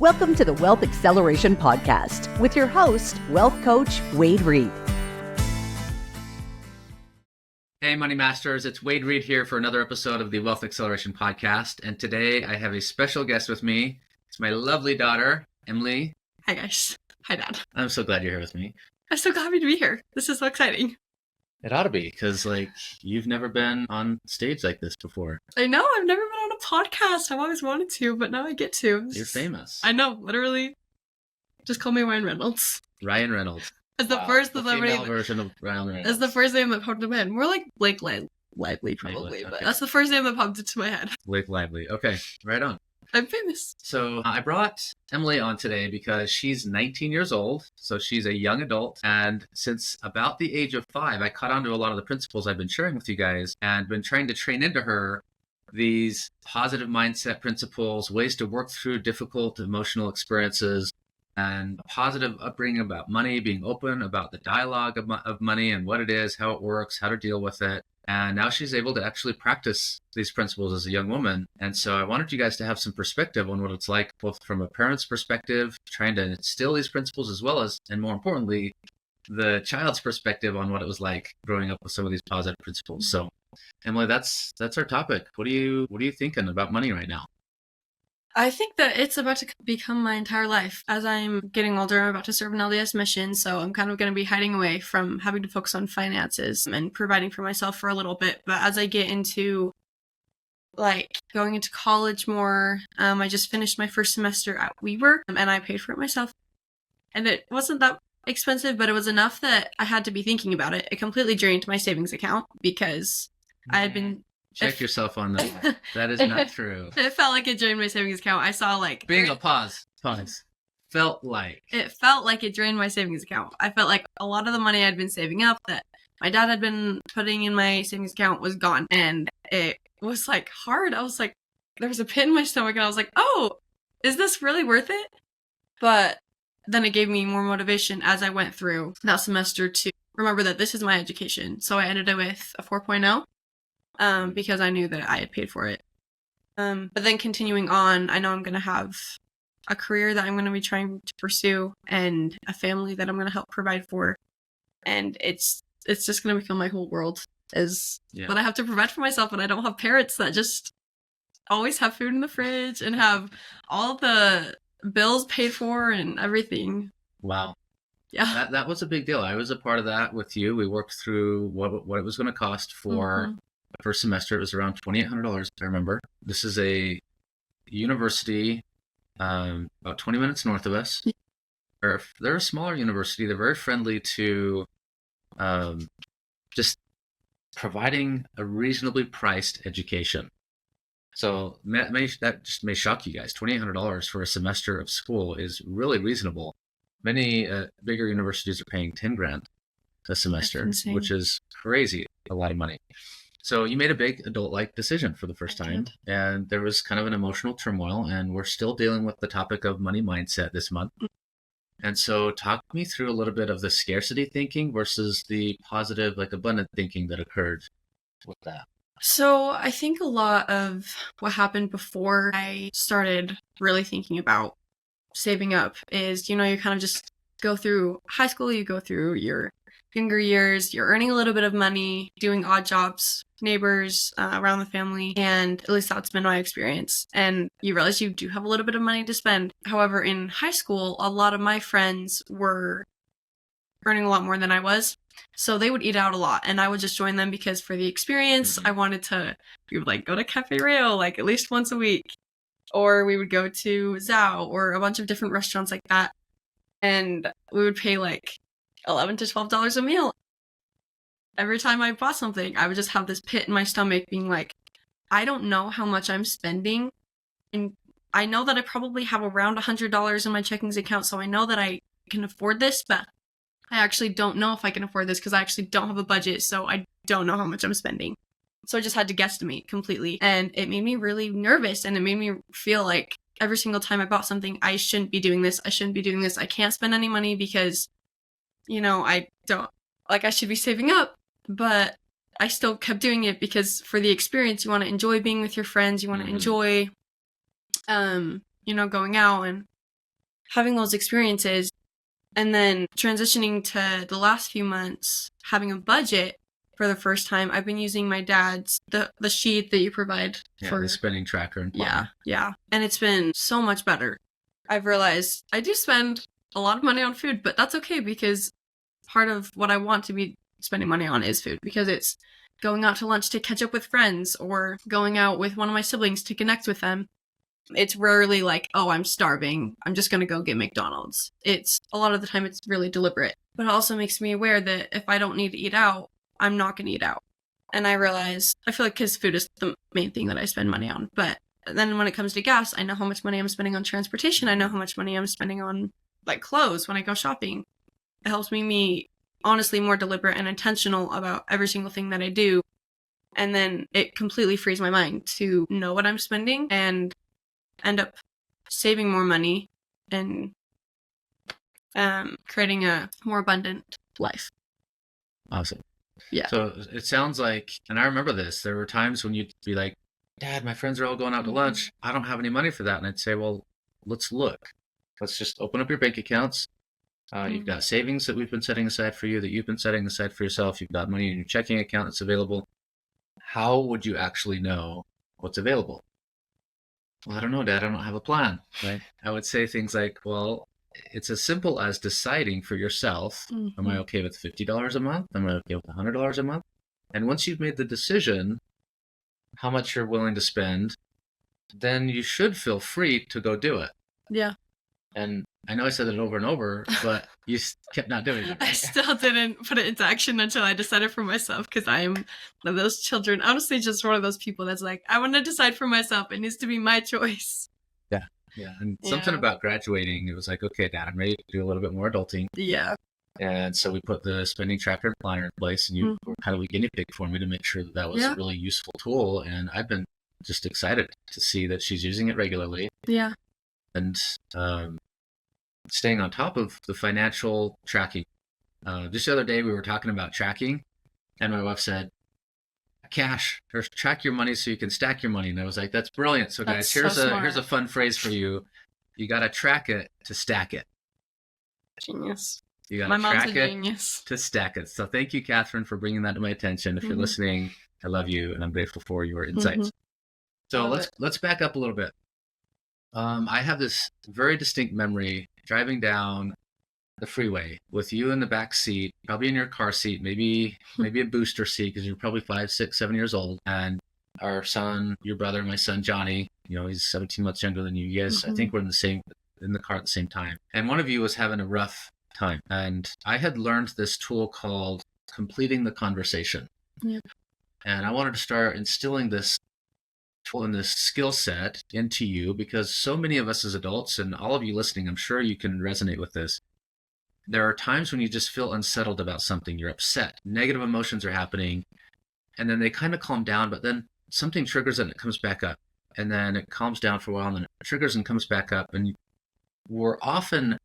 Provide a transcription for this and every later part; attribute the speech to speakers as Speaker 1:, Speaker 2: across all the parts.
Speaker 1: Welcome to the Wealth Acceleration Podcast with your host, wealth coach Wade Reed.
Speaker 2: Hey, Money Masters. It's Wade Reed here for another episode of the Wealth Acceleration Podcast. And today I have a special guest with me. It's my lovely daughter, Emily.
Speaker 3: Hi, guys. Hi, Dad.
Speaker 2: I'm so glad you're here with me.
Speaker 3: I'm so happy to be here. This is so exciting.
Speaker 2: It ought to be, because you've never been on stage like this before.
Speaker 3: I know. I've never been on a podcast. I've always wanted to, but now I get to.
Speaker 2: You're famous.
Speaker 3: I know. Literally. Just call me Ryan Reynolds.
Speaker 2: Ryan Reynolds.
Speaker 3: As the first
Speaker 2: female version of Ryan Reynolds.
Speaker 3: That's the first name that popped in my head. More like Blake Lively, probably. But that's the first name that popped into my head.
Speaker 2: Blake Lively. Okay. Right on.
Speaker 3: I'm famous.
Speaker 2: So I brought Emily on today because she's 19 years old. So she's a young adult. And since about the age of 5, I caught on to a lot of the principles I've been sharing with you guys and been trying to train into her these positive mindset principles, ways to work through difficult emotional experiences, and a positive upbringing about money, being open about the dialogue of money and what it is, how it works, how to deal with it. And now she's able to actually practice these principles as a young woman. And so I wanted you guys to have some perspective on what it's like, both from a parent's perspective, trying to instill these principles, as well as, and more importantly, the child's perspective on what it was like growing up with some of these positive principles. So Emily, that's our topic. What are you thinking about money right now?
Speaker 3: I think that it's about to become my entire life. As I'm getting older, I'm about to serve an LDS mission, so I'm kind of going to be hiding away from having to focus on finances and providing for myself for a little bit. But as I get into, going into college more, I just finished my first semester at Weaver, and I paid for it myself. And it wasn't that expensive, but it was enough that I had to be thinking about it. It completely drained my savings account because I had been...
Speaker 2: Check yourself on that. That is not true.
Speaker 3: It felt like it drained my savings account. I saw
Speaker 2: Bingo, pause. Felt like.
Speaker 3: It felt like it drained my savings account. I felt like a lot of the money I'd been saving up that my dad had been putting in my savings account was gone. And it was hard. I was there was a pit in my stomach and I was like, oh, is this really worth it? But then it gave me more motivation as I went through that semester to remember that this is my education. So I ended up with a 4.0. Because I knew that I had paid for it. But then continuing on, I know I'm going to have a career that I'm going to be trying to pursue and a family that I'm going to help provide for. And it's just going to become my whole world but I have to provide for myself, and I don't have parents that just always have food in the fridge and have all the bills paid for and everything.
Speaker 2: Wow.
Speaker 3: Yeah.
Speaker 2: That was a big deal. I was a part of that with you. We worked through what it was going to cost for the first semester. It was around $2,800, I remember. This is a university about 20 minutes north of us. They're a smaller university. They're very friendly to just providing a reasonably priced education. So that just may shock you guys. $2,800 for a semester of school is really reasonable. Many bigger universities are paying $10,000 a semester, which is crazy, a lot of money. So you made a big adult-like decision for the first time, and there was kind of an emotional turmoil, and we're still dealing with the topic of money mindset this month. And so talk me through a little bit of the scarcity thinking versus the positive, abundant thinking that occurred with that.
Speaker 3: So I think a lot of what happened before I started really thinking about saving up is, you kind of just go through high school, you go through your younger years, you're earning a little bit of money, doing odd jobs, neighbors, around the family, and at least that's been my experience. And you realize you do have a little bit of money to spend. However, in high school, a lot of my friends were earning a lot more than I was, so they would eat out a lot, and I would just join them because for the experience, I wanted to, we would go to Cafe Rio at least once a week, or we would go to Zao or a bunch of different restaurants like that, and we would pay $11 to $12 a meal. Every time I bought something, I would just have this pit in my stomach being I don't know how much I'm spending. And I know that I probably have around $100 in my checkings account, so I know that I can afford this, but I actually don't know if I can afford this because I actually don't have a budget, so I don't know how much I'm spending. So I just had to guesstimate completely. And it made me really nervous, and it made me feel like every single time I bought something, I shouldn't be doing this. I shouldn't be doing this. I can't spend any money because, I don't, I should be saving up, but I still kept doing it because for the experience, you want to enjoy being with your friends. You want to enjoy, going out and having those experiences and then transitioning to the last few months, having a budget for the first time, I've been using my dad's, the sheet that you provide for
Speaker 2: the spending tracker and planner.
Speaker 3: Yeah. And it's been so much better. I've realized I do spend a lot of money on food, but that's okay because part of what I want to be spending money on is food, because it's going out to lunch to catch up with friends or going out with one of my siblings to connect with them. It's rarely like, oh, I'm starving, I'm just going to go get McDonald's. It's a lot of the time it's really deliberate, but it also makes me aware that if I don't need to eat out, I'm not going to eat out. And I realize, I feel like because food is the main thing that I spend money on. But then when it comes to gas, I know how much money I'm spending on transportation. I know how much money I'm spending on like clothes when I go shopping. It helps me be honestly more deliberate and intentional about every single thing that I do. And then it completely frees my mind to know what I'm spending and end up saving more money and creating a more abundant life.
Speaker 2: Awesome.
Speaker 3: Yeah.
Speaker 2: So it sounds like, and I remember this, there were times when you'd be like, Dad, my friends are all going out to lunch. I don't have any money for that. And I'd say, well, let's look. Let's just open up your bank accounts. You've got savings that we've been setting aside for you, that you've been setting aside for yourself. You've got money in your checking account that's available. How would you actually know what's available? Well, I don't know, Dad. I don't have a plan, right? I would say things like, well, it's as simple as deciding for yourself, am I okay with $50 a month? Am I okay with $100 a month? And once you've made the decision how much you're willing to spend, then you should feel free to go do it.
Speaker 3: Yeah.
Speaker 2: And I know I said it over and over, but you kept not doing it. Right?
Speaker 3: I still didn't put it into action until I decided for myself, because I am one of those children, honestly, just one of those people that's like, I want to decide for myself. It needs to be my choice.
Speaker 2: Yeah. And something about graduating, it was like, okay, Dad, I'm ready to do a little bit more adulting.
Speaker 3: Yeah.
Speaker 2: And so we put the spending tracker and planner in place, and you were kind of a guinea pig for me to make sure that was a really useful tool. And I've been just excited to see that she's using it regularly.
Speaker 3: Yeah.
Speaker 2: And staying on top of the financial tracking. Just the other day, we were talking about tracking, and my wife said, cash, or track your money so you can stack your money. And I was like, that's brilliant. So guys, here's a fun phrase for you. You got to track it to stack it.
Speaker 3: Genius.
Speaker 2: You got to track it to stack it. So thank you, Catherine, for bringing that to my attention. If you're listening, I love you, and I'm grateful for your insights. So let's back up a little bit. I have this very distinct memory driving down the freeway with you in the back seat, probably in your car seat, maybe a booster seat, because you're probably 5, 6, 7 years old. And our son, your brother, my son Johnny, he's 17 months younger than you. You guys, I think we're in the car at the same time. And one of you was having a rough time. And I had learned this tool called completing the conversation.
Speaker 3: Yep.
Speaker 2: And I wanted to start instilling this tool and this skill set into you, because so many of us as adults, and all of you listening, I'm sure you can resonate with this. There are times when you just feel unsettled about something. You're upset. Negative emotions are happening. And then they kind of calm down, but then something triggers it and it comes back up. And then it calms down for a while and then it triggers and comes back up. And we're often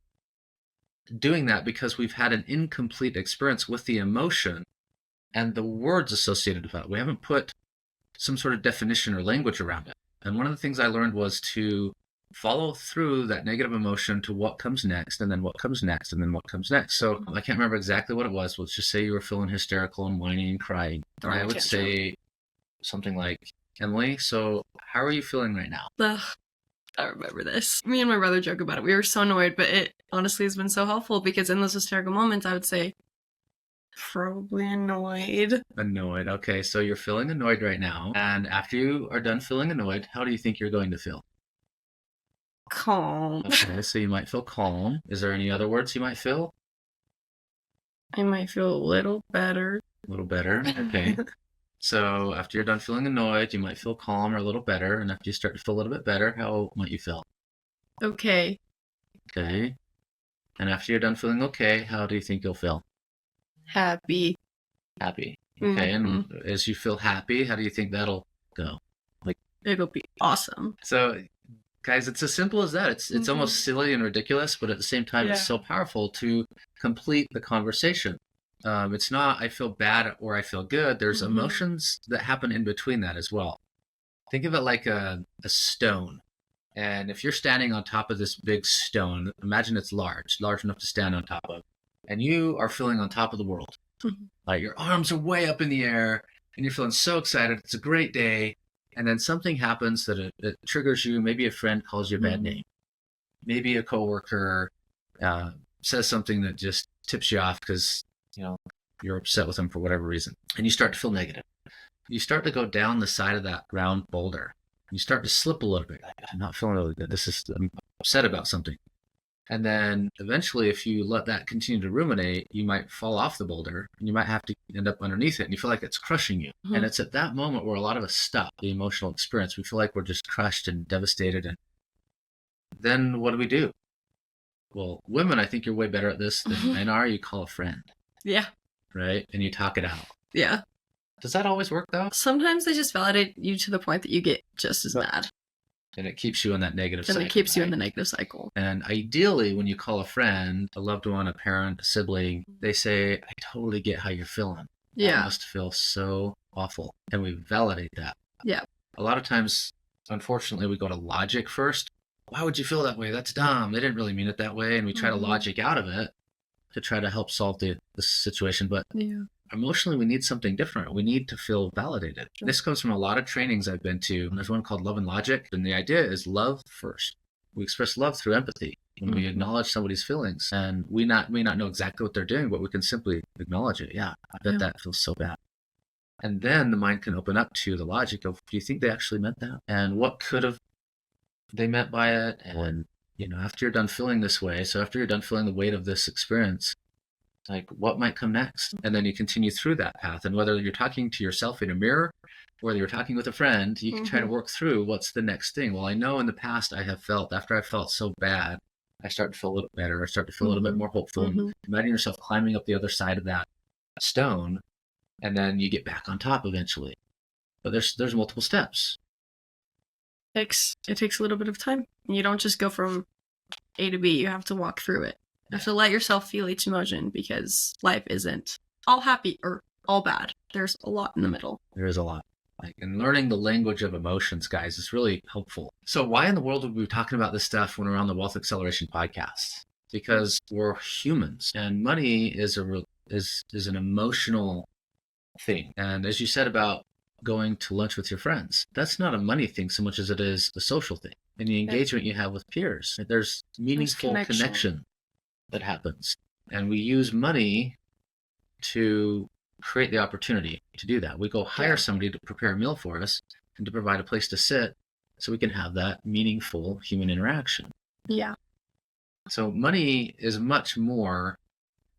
Speaker 2: doing that because we've had an incomplete experience with the emotion and the words associated with it. We haven't put some sort of definition or language around it. And one of the things I learned was to follow through that negative emotion to what comes next, and then what comes next, and then what comes next. So I can't remember exactly what it was. Let's just say you were feeling hysterical and whining and crying. And I would say something like, Emily, so how are you feeling right now?
Speaker 3: I remember this. Me and my brother joke about it. We were so annoyed, but it honestly has been so helpful, because in those hysterical moments, I would say, probably annoyed.
Speaker 2: Annoyed. Okay, so you're feeling annoyed right now. And after you are done feeling annoyed, how do you think you're going to feel?
Speaker 3: Calm.
Speaker 2: Okay, so you might feel calm. Is there any other words you might feel?
Speaker 3: I might feel a little better.
Speaker 2: A little better. Okay. So after you're done feeling annoyed, you might feel calm or a little better. And after you start to feel a little bit better, how might you feel?
Speaker 3: Okay.
Speaker 2: Okay. And after you're done feeling okay, how do you think you'll feel?
Speaker 3: Happy.
Speaker 2: Happy. Okay. And as you feel happy, how do you think that'll go?
Speaker 3: It'll be awesome.
Speaker 2: So guys, it's as simple as that. It's almost silly and ridiculous, but at the same time, it's so powerful to complete the conversation. It's not, I feel bad or I feel good. There's emotions that happen in between that as well. Think of it like a stone. And if you're standing on top of this big stone, imagine it's large enough to stand on top of, and you are feeling on top of the world. Like your arms are way up in the air and you're feeling so excited. It's a great day. And then something happens that it triggers you. Maybe a friend calls you a bad name. Maybe a coworker says something that just tips you off because, you're upset with them for whatever reason. And you start to feel negative. You start to go down the side of that round boulder. You start to slip a little bit. I'm not feeling really good. I'm upset about something. And then eventually, if you let that continue to ruminate, you might fall off the boulder and you might have to end up underneath it and you feel like it's crushing you. And it's at that moment where a lot of us stop the emotional experience. We feel like we're just crushed and devastated. And then what do? Well, women, I think you're way better at this than men are. You call a friend.
Speaker 3: Yeah.
Speaker 2: Right? And you talk it out.
Speaker 3: Yeah.
Speaker 2: Does that always work though?
Speaker 3: Sometimes they just validate you to the point that you get just as mad.
Speaker 2: And it keeps you in that negative cycle.
Speaker 3: And it keeps you in the negative cycle.
Speaker 2: And ideally, when you call a friend, a loved one, a parent, a sibling, they say, I totally get how you're feeling.
Speaker 3: Yeah.
Speaker 2: That must feel so awful. And we validate that.
Speaker 3: Yeah.
Speaker 2: A lot of times, unfortunately, we go to logic first. Why would you feel that way? That's dumb. They didn't really mean it that way. And we try to logic out of it to try to help solve the situation. But emotionally, we need something different. We need to feel validated. Sure. This comes from a lot of trainings I've been to. There's one called Love and Logic. And the idea is love first. We express love through empathy when we acknowledge somebody's feelings. And we may not know exactly what they're doing, but we can simply acknowledge it. Yeah, I bet that feels so bad. And then the mind can open up to the logic of, do you think they actually meant that? And what could have they meant by it? And, after you're done feeling this way, so after you're done feeling the weight of this experience, like what might come next? And then you continue through that path. And whether you're talking to yourself in a mirror, or whether you're talking with a friend, you can try to work through what's the next thing. Well, I know in the past after I felt so bad, I start to feel a little better. I start to feel a little bit more hopeful. And imagine yourself climbing up the other side of that stone, and then you get back on top eventually. But there's multiple steps.
Speaker 3: It takes a little bit of time. You don't just go from A to B. You have to walk through it. You have to let yourself feel each emotion because life isn't all happy or all bad. There's a lot in the middle.
Speaker 2: There is a lot. And learning the language of emotions, guys, is really helpful. So why in the world would we be talking about this stuff when we're on the Wealth Acceleration podcast? Because we're humans, and money is an emotional thing. And as you said about going to lunch with your friends, that's not a money thing so much as it is a social thing. And the engagement you have with peers, there's meaningful connection that happens. And we use money to create the opportunity to do that. We go hire somebody to prepare a meal for us and to provide a place to sit so we can have that meaningful human interaction.
Speaker 3: Yeah.
Speaker 2: So money is much more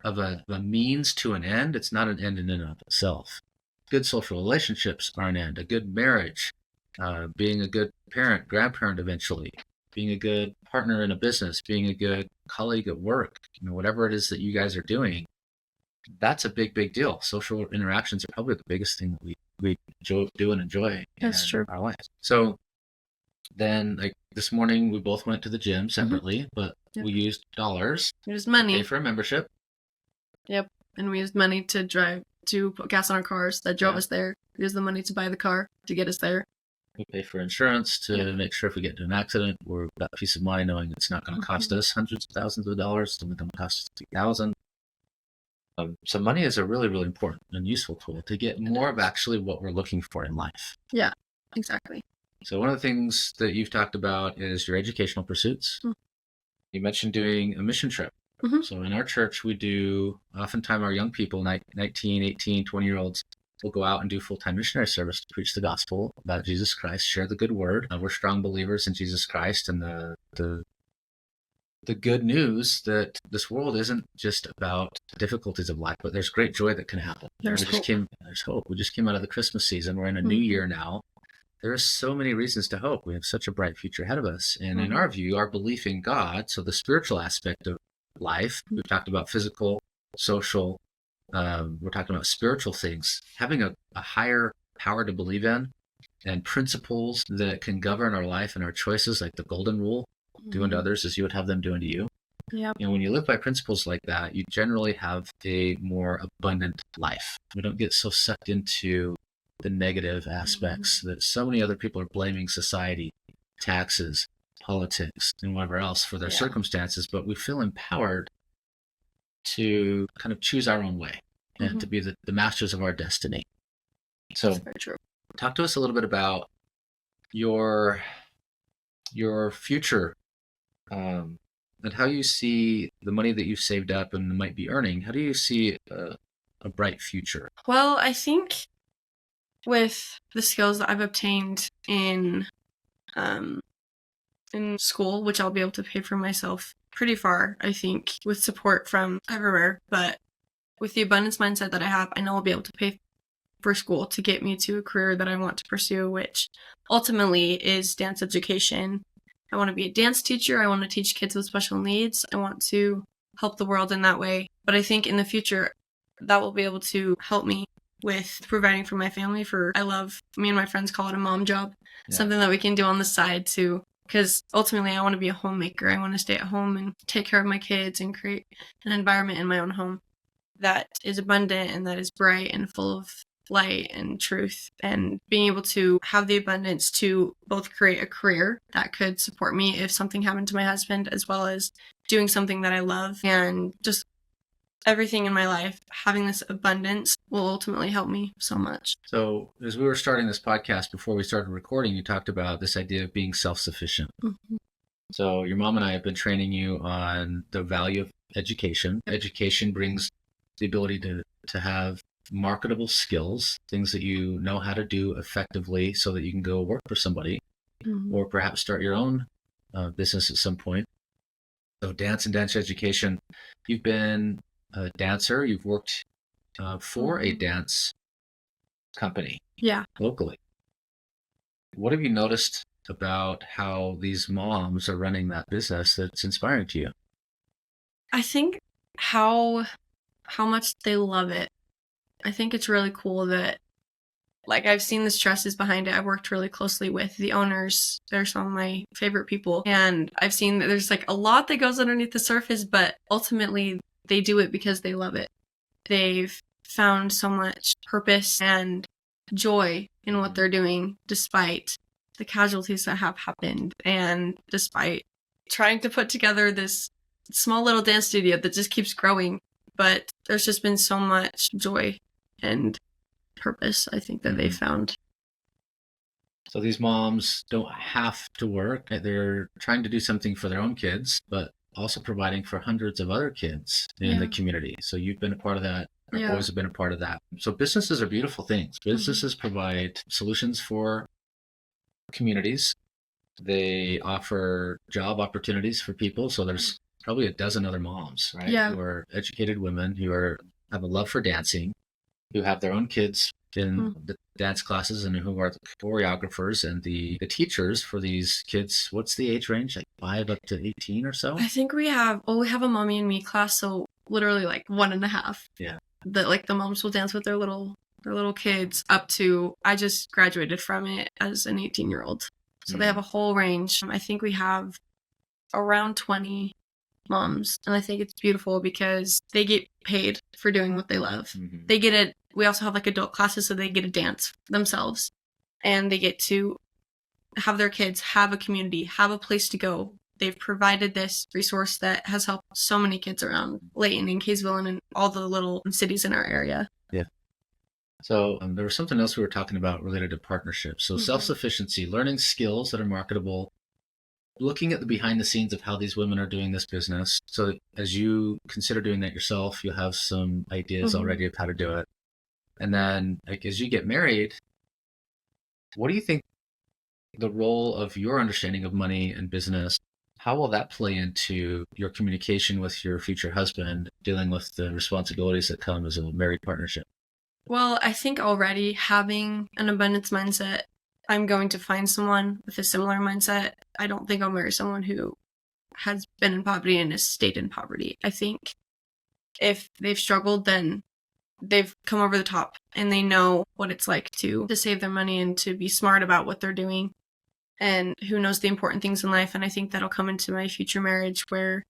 Speaker 2: of a means to an end. It's not an end in and of itself. Good social relationships are an end. A good marriage, being a good parent, grandparent eventually, being a good partner in a business, being a good colleague at work, whatever it is that you guys are doing, that's a big, big deal. Social interactions are probably the biggest thing that we do and enjoy in our lives. So then, like this morning, we both went to the gym separately, but we used dollars.
Speaker 3: We used money
Speaker 2: to pay for a membership.
Speaker 3: Yep. And we used money to put gas on our cars that drove us there. We used the money to buy the car to get us there.
Speaker 2: We pay for insurance to make sure if we get into an accident, we've got peace of mind knowing it's not going to cost us hundreds of thousands of dollars. It's only going to cost us $3,000. So money is a really, really important and useful tool to get more of actually what we're looking for in life.
Speaker 3: Yeah, exactly.
Speaker 2: So one of the things that you've talked about is your educational pursuits. You mentioned doing a mission trip. So in our church, we do, oftentimes our young people, 19, 18, 20-year-olds, will go out and do full-time missionary service to preach the gospel about Jesus Christ, share the good word. We're strong believers in Jesus Christ and the good news that this world isn't just about difficulties of life, but there's great joy that can happen. There's hope. We just came out of the Christmas season. We're in a new year now. There are so many reasons to hope. We have such a bright future ahead of us. And in our view, our belief in God, so the spiritual aspect of life, we've talked about physical, social, we're talking about spiritual things, having a higher power to believe in and principles that can govern our life and our choices, like the golden rule, do unto others as you would have them do unto you.
Speaker 3: Yep.
Speaker 2: And when you live by principles like that, you generally have a more abundant life. We don't get so sucked into the negative aspects that so many other people are blaming society, taxes, politics and whatever else for their
Speaker 3: Yeah.
Speaker 2: circumstances, but we feel empowered to kind of choose our own way and to be the masters of our destiny. So
Speaker 3: That's very true.
Speaker 2: talk to us a little bit about your future, and how you see the money that you've saved up and might be earning. How do you see a bright future?
Speaker 3: Well, I think with the skills that I've obtained in school, which I'll be able to pay for myself pretty far, I think, with support from everywhere. But with the abundance mindset that I have, I know I'll be able to pay for school to get me to a career that I want to pursue, which ultimately is dance education. I want to be a dance teacher. I want to teach kids with special needs. I want to help the world in that way. But I think in the future, that will be able to help me with providing for my family. Me and my friends call it a mom job, something that we can do on the side too. Because ultimately, I want to be a homemaker. I want to stay at home and take care of my kids and create an environment in my own home that is abundant and that is bright and full of light and truth, and being able to have the abundance to both create a career that could support me if something happened to my husband, as well as doing something that I love, and just everything in my life, having this abundance will ultimately help me so much.
Speaker 2: So as we were starting this podcast, before we started recording, you talked about this idea of being self-sufficient. So your mom and I have been training you on the value of education. Education brings the ability to have marketable skills, things that you know how to do effectively so that you can go work for somebody, or perhaps start your own business at some point. So dance and dance education. You've been a dancer. You've worked for a dance company locally. What have you noticed about how these moms are running that business that's inspiring to you?
Speaker 3: I think how much they love it. I think it's really cool that, like, I've seen the stresses behind it. I've worked really closely with the owners. They're some of my favorite people. And I've seen that there's like a lot that goes underneath the surface, but ultimately they do it because they love it. They've found so much purpose and joy in what they're doing, despite the casualties that have happened and despite trying to put together this small little dance studio that just keeps growing. But there's just been so much joy and purpose, I think, that they found.
Speaker 2: So these moms don't have to work. They're trying to do something for their own kids, but also providing for hundreds of other kids in the community. So you've been a part of that. Our boys have been a part of that. So businesses are beautiful things. Businesses provide solutions for communities. They offer job opportunities for people. So there's probably a dozen other moms, right? Who are educated women who have a love for dancing, who have their own kids in the dance classes, and who are the choreographers and the teachers for these kids. What's the age range? Like 5 up to 18 or so?
Speaker 3: I think we have a mommy and me class, so literally like 1.5.
Speaker 2: Yeah.
Speaker 3: That like the moms will dance with their little kids up to, I just graduated from it as an 18-year-old. So they have a whole range. I think we have around 20 moms, and I think it's beautiful because they get paid for doing what they love. They get it. We also have like adult classes, so they get to dance themselves, and they get to have their kids have a community, have a place to go. They've provided this resource that has helped so many kids around Layton and Kaysville and in all the little cities in our area.
Speaker 2: Yeah. So there was something else we were talking about related to partnerships. So self-sufficiency, learning skills that are marketable, looking at the behind the scenes of how these women are doing this business. So as you consider doing that yourself, you'll have some ideas already of how to do it. And then like, as you get married, what do you think the role of your understanding of money and business, how will that play into your communication with your future husband, dealing with the responsibilities that come as a married partnership?
Speaker 3: Well, I think already having an abundance mindset, I'm going to find someone with a similar mindset. I don't think I'll marry someone who has been in poverty and has stayed in poverty. I think if they've struggled, then they've come over the top and they know what it's like to save their money and to be smart about what they're doing, and who knows the important things in life. And I think that'll come into my future marriage, where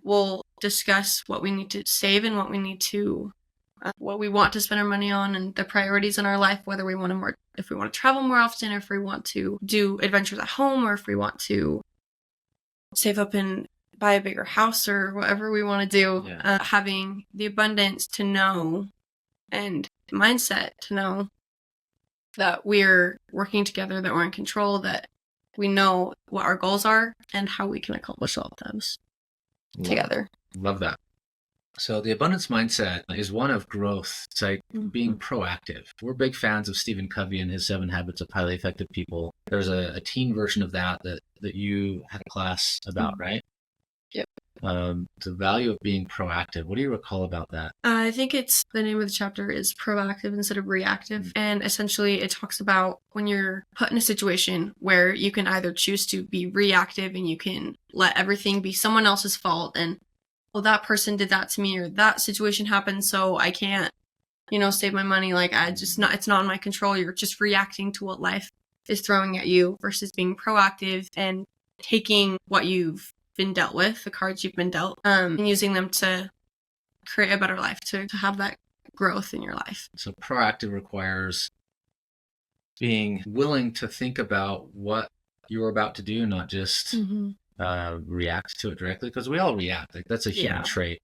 Speaker 3: we'll discuss what we need to save and what we need to what we want to spend our money on, and the priorities in our life, whether we want to if we want to travel more often, or if we want to do adventures at home, or if we want to save up and buy a bigger house or whatever we want to do.
Speaker 2: Yeah.
Speaker 3: Having the abundance to know and mindset to know that we're working together, that we're in control, that we know what our goals are and how we can accomplish all of those together.
Speaker 2: Love that. So the abundance mindset is one of growth. It's like being proactive. We're big fans of Stephen Covey and his 7 Habits of Highly Effective People. There's a teen version of that you had a class about, right?
Speaker 3: Yep.
Speaker 2: The value of being proactive. What do you recall about that?
Speaker 3: I think it's the name of the chapter is proactive instead of reactive. And essentially it talks about when you're put in a situation where you can either choose to be reactive and you can let everything be someone else's fault and, well, that person did that to me or that situation happened, so I can't, save my money. Like it's not in my control. You're just reacting to what life is throwing at you versus being proactive and taking what you've been dealt with, the cards you've been dealt, and using them to create a better life, to have that growth in your life.
Speaker 2: So proactive requires being willing to think about what you're about to do, not just react to it directly, because we all react. Like that's a human trait.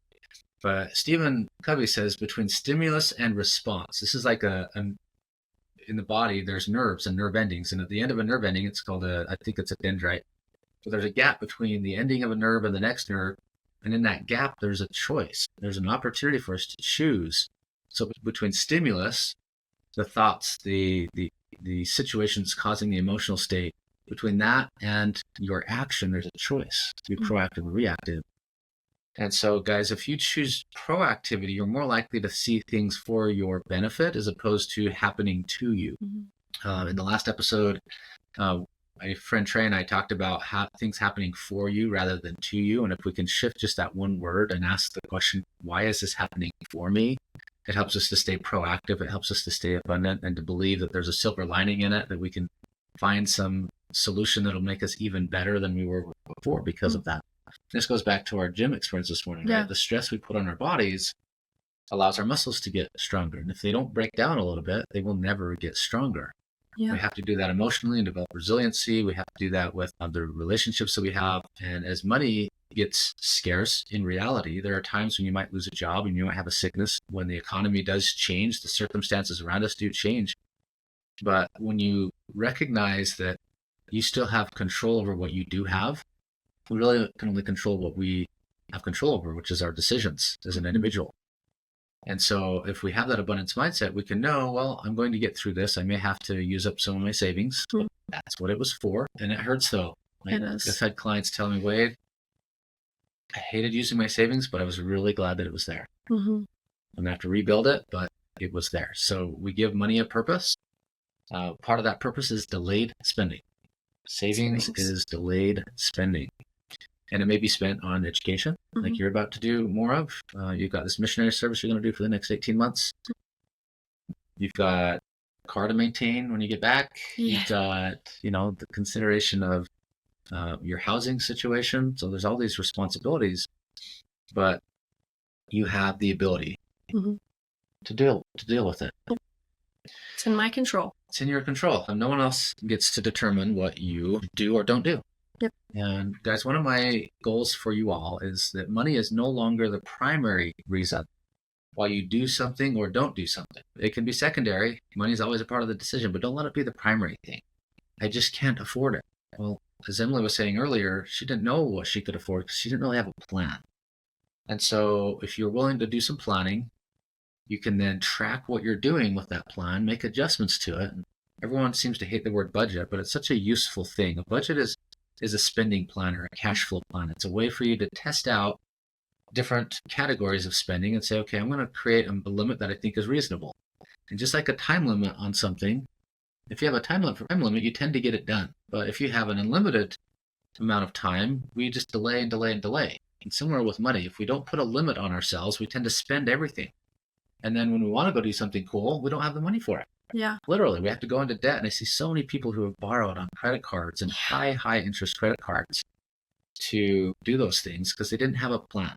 Speaker 2: But Stephen Covey says between stimulus and response, this is like in the body, there's nerves and nerve endings. And at the end of a nerve ending, it's called I think it's a dendrite. So there's a gap between the ending of a nerve and the next nerve. And in that gap, there's a choice. There's an opportunity for us to choose. So between stimulus, the thoughts, the situations causing the emotional state, between that and your action, there's a choice to be proactive or reactive. And so, guys, if you choose proactivity, you're more likely to see things for your benefit as opposed to happening to you. In the last episode, my friend Trey and I talked about things happening for you rather than to you. And if we can shift just that one word and ask the question, why is this happening for me? It helps us to stay proactive. It helps us to stay abundant and to believe that there's a silver lining in it, that we can find some solution that'll make us even better than we were before because of that. This goes back to our gym experience this morning, right? The stress we put on our bodies allows our muscles to get stronger. And if they don't break down a little bit, they will never get stronger. We have to do that emotionally and develop resiliency. We have to do that with the relationships that we have. And as money gets scarce in reality, there are times when you might lose a job and you might have a sickness. When the economy does change, the circumstances around us do change. But when you recognize that you still have control over what you do have, we really can only control what we have control over, which is our decisions as an individual. And so if we have that abundance mindset, we can know, well, I'm going to get through this. I may have to use up some of my savings. But that's what it was for. And it hurts though. Like, I've had clients tell me, Wade, I hated using my savings, but I was really glad that it was there. I'm going to have to rebuild it, but it was there. So we give money a purpose. Part of that purpose is delayed spending. Savings is delayed spending. And it may be spent on education, like you're about to do more of. You've got this missionary service you're going to do for the next 18 months. You've got a car to maintain when you get back. You've got, the consideration of your housing situation. So there's all these responsibilities, but you have the ability to deal with it.
Speaker 3: It's in my control.
Speaker 2: It's in your control. And no one else gets to determine what you do or don't do. And guys, one of my goals for you all is that money is no longer the primary reason why you do something or don't do something. It can be secondary. Money is always a part of the decision, but don't let it be the primary thing. I just can't afford it. Well, as Emily was saying earlier, she didn't know what she could afford because she didn't really have a plan. And so if you're willing to do some planning, you can then track what you're doing with that plan, make adjustments to it. Everyone seems to hate the word budget, but it's such a useful thing. A budget is a spending plan or a cash flow plan. It's a way for you to test out different categories of spending and say, okay, I'm going to create a limit that I think is reasonable. And just like a time limit on something, if you have a time limit, you tend to get it done. But if you have an unlimited amount of time, we just delay and delay and delay. And similar with money, if we don't put a limit on ourselves, we tend to spend everything. And then when we want to go do something cool, we don't have the money for it.
Speaker 3: Yeah.
Speaker 2: Literally, we have to go into debt. And I see so many people who have borrowed on credit cards and high interest credit cards to do those things because they didn't have a plan.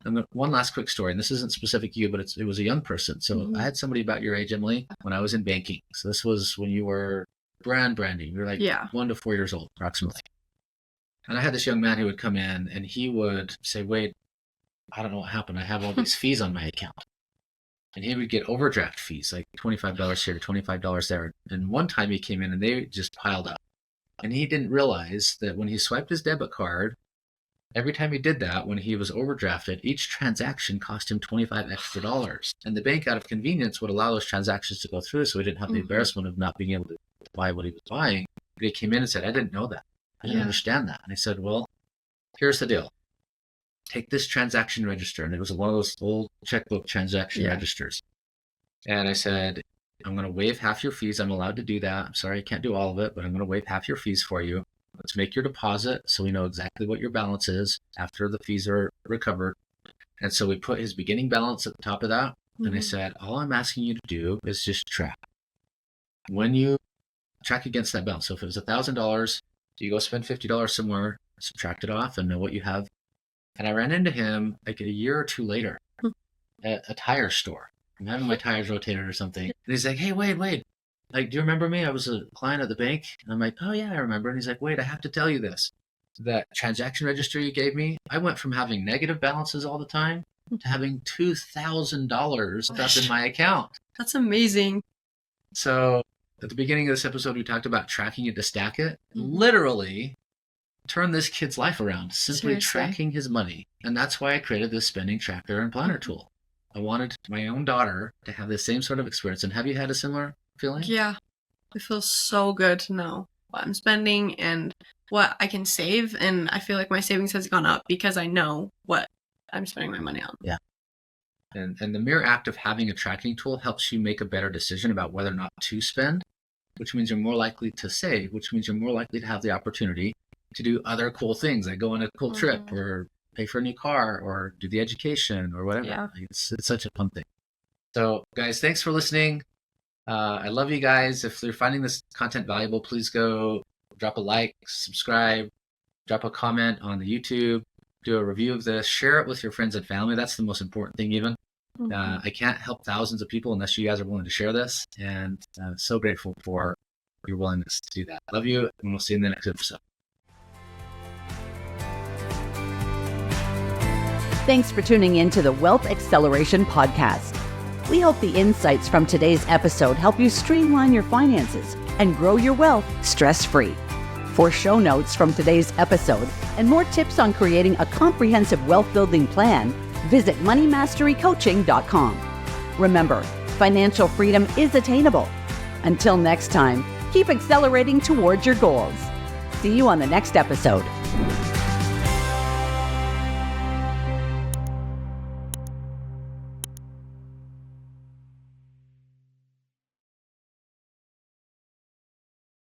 Speaker 2: And one last quick story, and this isn't specific to you, but it was a young person. So I had somebody about your age, Emily, when I was in banking. So this was when you were brand new. You were like 1 to 4 years old, approximately. And I had this young man who would come in and he would say, Wade, I don't know what happened. I have all these fees on my account. And he would get overdraft fees, like $25 here, $25 there. And one time he came in and they just piled up. And he didn't realize that when he swiped his debit card, every time he did that, when he was overdrafted, each transaction cost him $25 extra. And the bank, out of convenience, would allow those transactions to go through so he didn't have the embarrassment of not being able to buy what he was buying. But he came in and said, I didn't know that. I didn't understand that. And I said, well, here's the deal. Take this transaction register. And it was one of those old checkbook transaction registers. And I said, I'm going to waive half your fees. I'm allowed to do that. I'm sorry, I can't do all of it, but I'm going to waive half your fees for you. Let's make your deposit so we know exactly what your balance is after the fees are recovered. And so we put his beginning balance at the top of that. And I said, all I'm asking you to do is just track. When you track against that balance, so if it was $1,000, you go spend $50 somewhere, subtract it off and know what you have. And I ran into him like a year or two later at a tire store. I'm having my tires rotated or something. And he's like, hey, Wade, like, do you remember me? I was a client at the bank. And I'm like, oh, yeah, I remember. And he's like, Wade, I have to tell you this. That transaction register you gave me, I went from having negative balances all the time to having $2,000 left in my account.
Speaker 3: That's amazing.
Speaker 2: So at the beginning of this episode, we talked about tracking it to stack it. Literally turn this kid's life around, simply tracking his money. And that's why I created this spending tracker and planner tool. I wanted my own daughter to have the same sort of experience. And have you had a similar feeling?
Speaker 3: Yeah. It feels so good to know what I'm spending and what I can save. And I feel like my savings has gone up because I know what I'm spending my money on.
Speaker 2: Yeah. And the mere act of having a tracking tool helps you make a better decision about whether or not to spend, which means you're more likely to save, which means you're more likely to have the opportunity to do other cool things, like go on a cool trip or pay for a new car or do the education or whatever.
Speaker 3: Yeah.
Speaker 2: It's such a fun thing. So guys, thanks for listening. I love you guys. If you're finding this content valuable, please go drop a like, subscribe, drop a comment on the YouTube, do a review of this, share it with your friends and family. That's the most important thing even. I can't help thousands of people unless you guys are willing to share this. And I'm so grateful for your willingness to do that. Love you, and we'll see you in the next episode.
Speaker 1: Thanks for tuning in to the Wealth Acceleration Podcast. We hope the insights from today's episode help you streamline your finances and grow your wealth stress-free. For show notes from today's episode and more tips on creating a comprehensive wealth-building plan, visit moneymasterycoaching.com. Remember, financial freedom is attainable. Until next time, keep accelerating towards your goals. See you on the next episode.